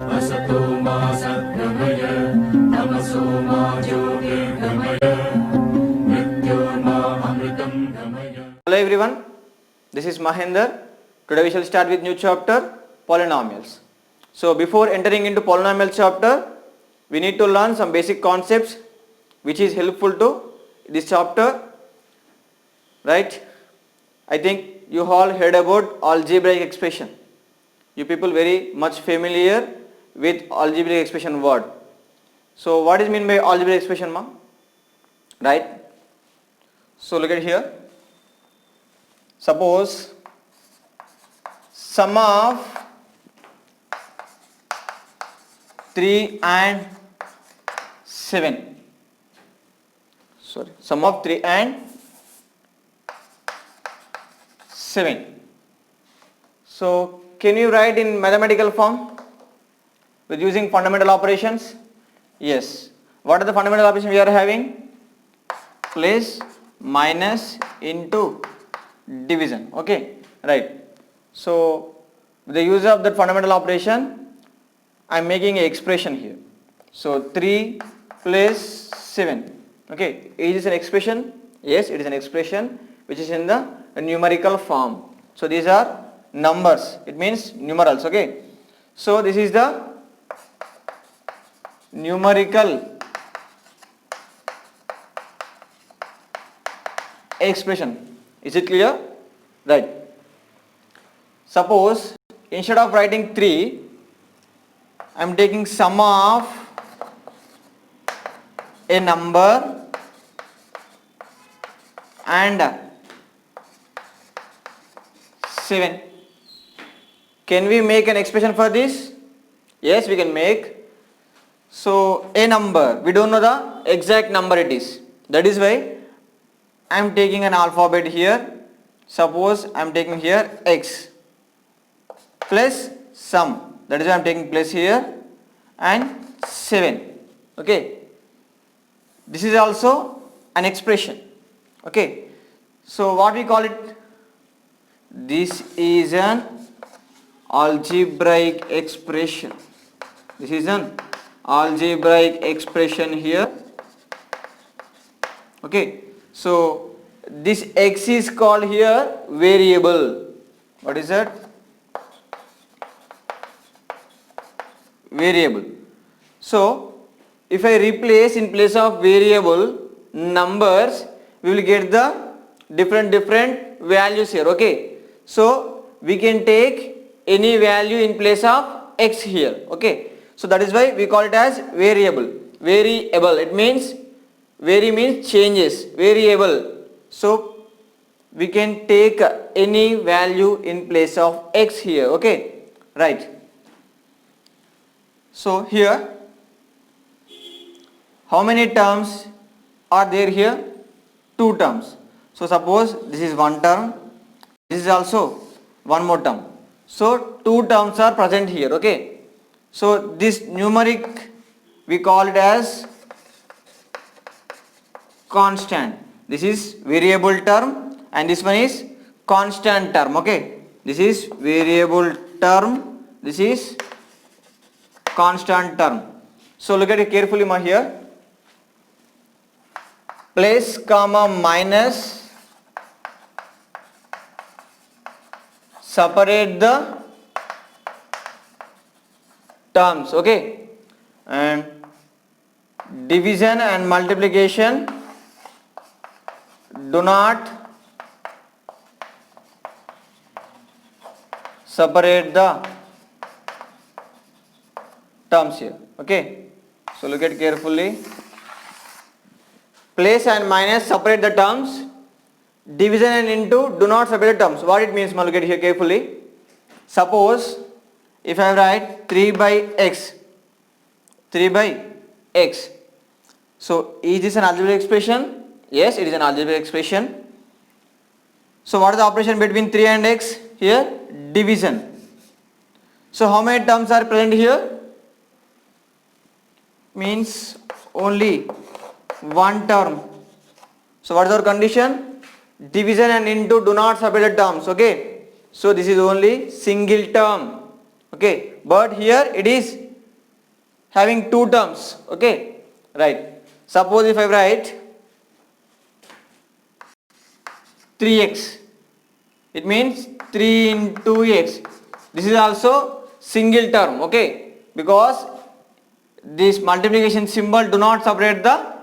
असतो मा सद्गमय तमसो मा ज्योतिर्गमय मृत्योर्मा अमृतं गमय. Hello everyone, this is Mahendra. Today we shall start with new chapter, polynomials. So before entering into polynomial chapter, we need to learn some basic concepts which is helpful to this chapter, right? I think you all heard about algebraic expression. You people very much familiar with algebraic expression word. So what is mean by algebraic expression, ma? Right? So look at here. Suppose sum of 3 and 7. Sorry, sum of 3 and 7. So can you write in mathematical form with using fundamental operations? Yes. What are the fundamental operations we are having? Plus, minus, into, division. Okay, right. So with the use of that fundamental operation, I am making an expression here. So 3 plus 7. Okay, is this an expression? Yes, it is an expression which is in the numerical form. So these are numbers, it means numerals. Okay, so this is the numerical expression. Is it clear? Right. Suppose instead of writing 3, I am taking sum of a number and 7. Can we make an expression for this? Yes, we can make. So a number, we don't know the exact number it is. That is why I am taking an alphabet here. Suppose I am taking here x plus sum. That is why I am taking plus here and 7. Okay. This is also an expression. Okay. So what we call it? This is an algebraic expression. This is an algebraic expression here. Okay. So this x is called here variable. What is that? Variable. So if I replace in place of variable numbers, we will get the different values here. Okay. So we can take any value in place of x here. Okay. So that is why we call it as variable. Variable, it means vary means changes. Variable. So we can take any value in place of x here. Okay. Right. So here how many terms are there here? 2 terms. So suppose this is one term, this is also one more term. So 2 terms are present here. Okay. So this numeric we call it as constant. This is variable term and this one is constant term. Okay. This is variable term, this is constant term. So look at it carefully here. Plus comma minus, separate the terms. Okay. And division and multiplication do not separate the terms here. Okay. So look at carefully. Place and minus separate the terms. Division and into do not separate the terms. What it means, look at here carefully. Suppose if I write 3 by x. 3 by x. So is this an algebraic expression? Yes, it is an algebraic expression. So what is the operation between 3 and x? Here division. So how many terms are present here? Means only one term. So what is our condition? Division and into do not separate terms. Okay. So this is only single term. Okay. But here it is having two terms. Okay, right. Suppose if I write 3x, it means 3 into x. This is also single term, okay, because this multiplication symbol do not separate the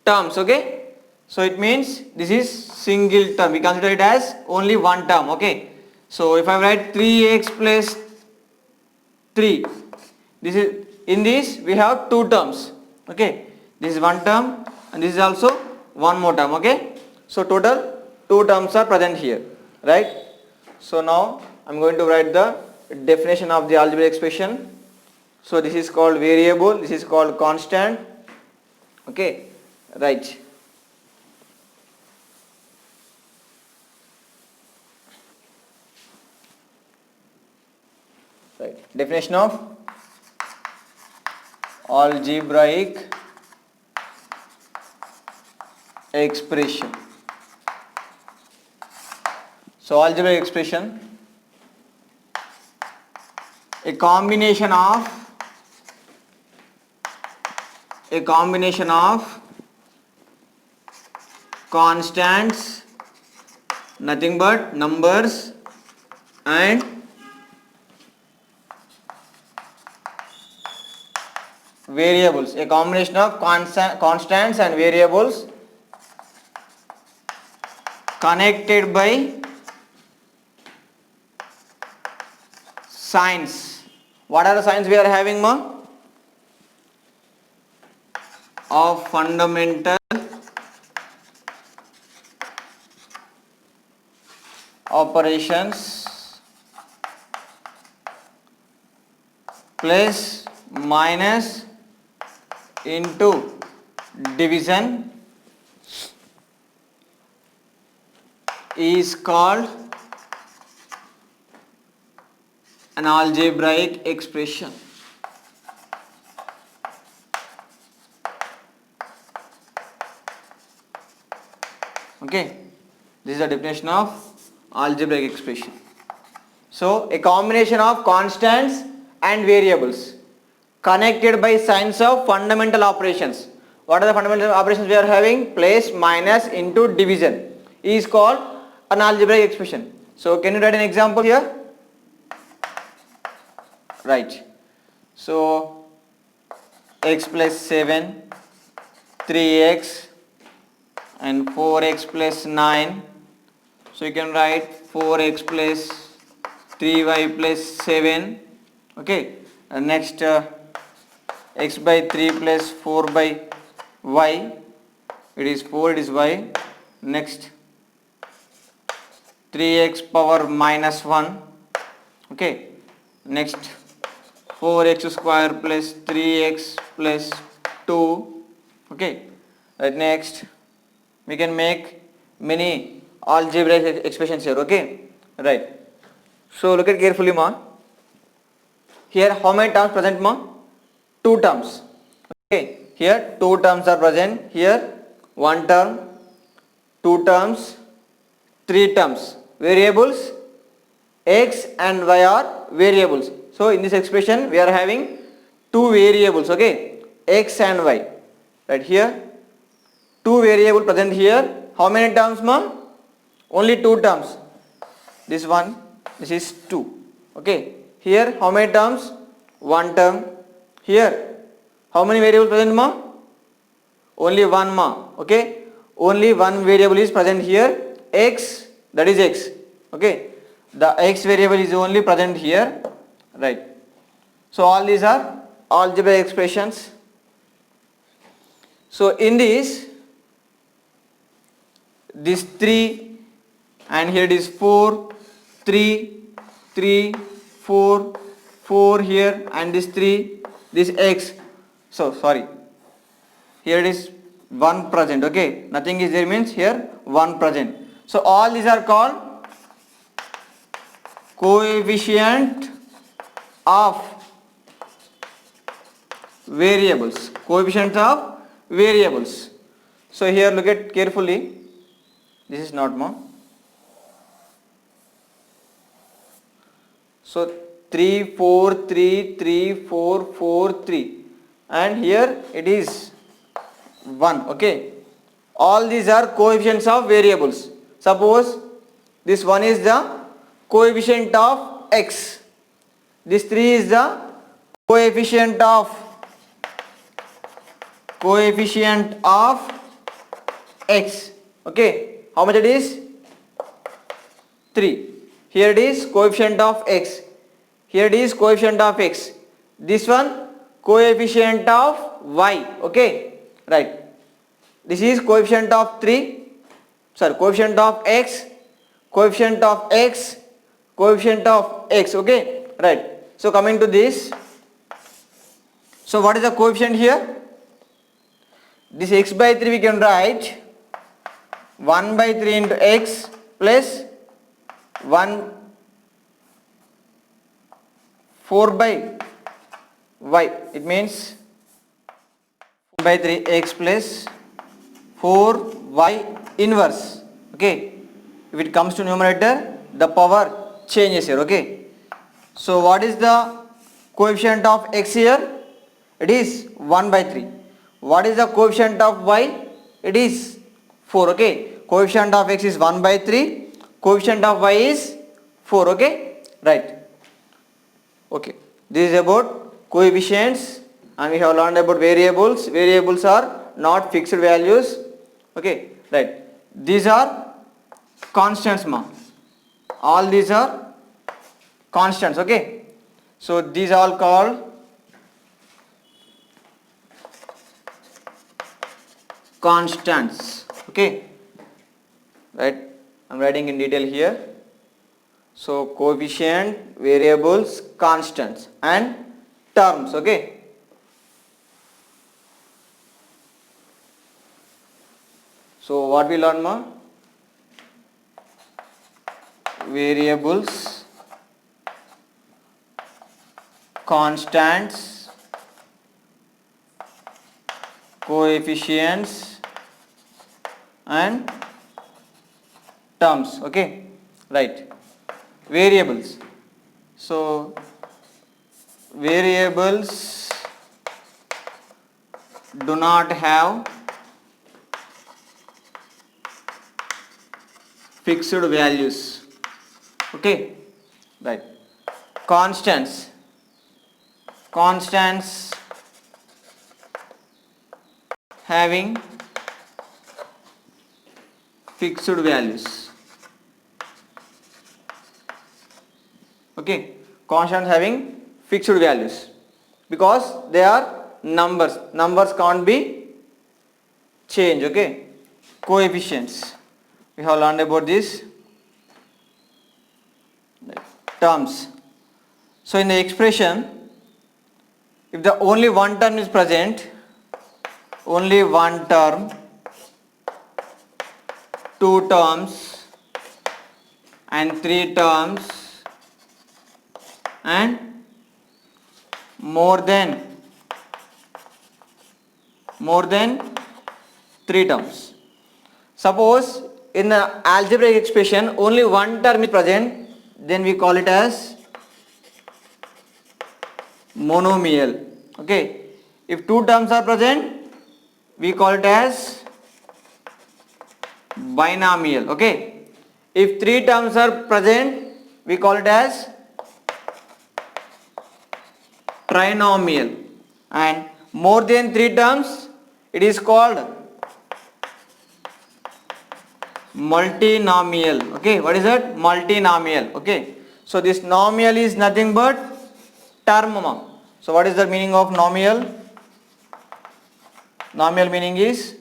terms, okay. So it means this is single term, we consider it as only one term, okay. So if I write 3x plus 3, this is, in this we have two terms, okay. This is one term and this is also one more term, okay. So total two terms are present here, right. So now I am going to write the definition of the algebraic expression. So this is called variable, this is called constant, okay, right. Right. Definition of algebraic expression. So algebraic expression, a combination of constants, nothing but numbers, and variables, a combination of constants and variables connected by signs. What are the signs we are having, ma? Of fundamental operations plus minus into division is called an algebraic expression. Okay, this is the definition of algebraic expression. So a combination of constants and variables connected by signs of fundamental operations. What are the fundamental operations we are having? Plus, minus, into, division is called an algebraic expression. So can you write an example here? Right. So x plus 7, 3x and 4x plus 9. So you can write 4x plus 3y plus 7. Okay. And next x by 3 plus 4 by y. It is 4, it is y. Next 3x power minus 1. Okay. Next 4x square plus 3x plus 2. Okay. Right. Next we can make many algebraic expressions here. Okay. Right. So look at carefully, ma. Here how many terms present, ma? Two terms. Okay. Here two terms are present. Here one term, two terms, three terms. Variables x and y are variables. So in this expression we are having two variables, okay, x and y. Right. Here two variables present here. How many terms, ma? Only two terms. This one, this is 2. Okay. Here how many terms? One term. Here how many variables present, ma? Only one, ma. Okay. Only one variable is present here, x, that is x. Okay. The x variable is only present here. Right. So all these are algebraic expressions. So in this 3 and here it is 4, 3, 3, 4, 4 here and this 3, this x. So sorry, here it is 1 present. Okay, nothing is there means here 1 present. So all these are called coefficient of variables. Coefficients of variables. So here look at carefully. This is not more. So 3, 4, 3, 3, 4, 4, 3. and here it is 1. Okay, all these are coefficients of variables. Suppose this 1 is the coefficient of x, this 3 is the coefficient of x. Okay, how much it is? 3. Here it is coefficient of x, here it is coefficient of x, this one coefficient of y. Okay, right, this is coefficient of coefficient of x, coefficient of x, coefficient of x. Okay, right. So coming to this, so what is the coefficient here? This x by 3 we can write 1 by 3 into x plus 4 by y. It means 1 by 3 x plus 4 y inverse. Okay, if it comes to numerator, the power changes here. Okay, so what is the coefficient of x here? It is 1 by 3. What is the coefficient of y? It is 4. Okay, coefficient of x is 1 by 3, coefficient of y is 4. Okay, right. Okay, this is about coefficients, and we have learned about variables. Variables are not fixed values. Okay, right. These are constants, ma. All these are constants. Okay, so these are all called constants. Okay, right, I'm writing in detail here. So coefficient, variables, constants and terms. Okay, so what we learn, ma? Variables, constants, coefficients and terms. Okay, right. Variables, so variables do not have fixed values. Okay, right. Constants having fixed values. Okay, constants having fixed values because they are numbers. Numbers can't be changed. Okay, coefficients, we have learned about this. Terms, so in the expression, if the only one term is present, only one term, two terms and three terms and more than three terms. Suppose in the algebraic expression only one term is present, then we call it as monomial. Okay, if two terms are present, we call it as binomial. Okay, if three terms are present, we call it as trinomial, and more than three terms, it is called multinomial. Okay, what is that? Multinomial. Okay, so this nomial is nothing but term. So what is the meaning of nomial? Nomial meaning is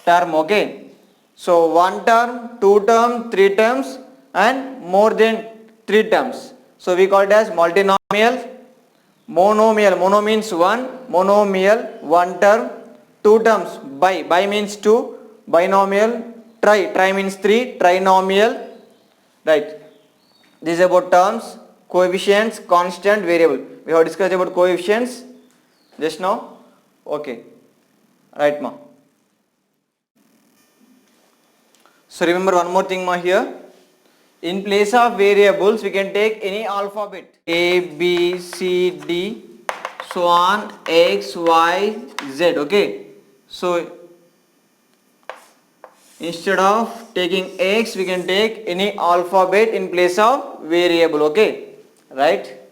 term. Okay, so one term, two term, three terms and more than three terms, so we call it as multinomial. Monomial, mono means one, monomial one term, two terms, bi means two, binomial, tri means three, trinomial. Right, this is about terms, coefficients, constant, variable. We have discussed about coefficients just now. Okay, right, ma. So remember one more thing, ma, here. In place of variables, we can take any alphabet A, B, C, D, so on, X, Y, Z. Okay, so instead of taking X, we can take any alphabet in place of variable. Okay, right?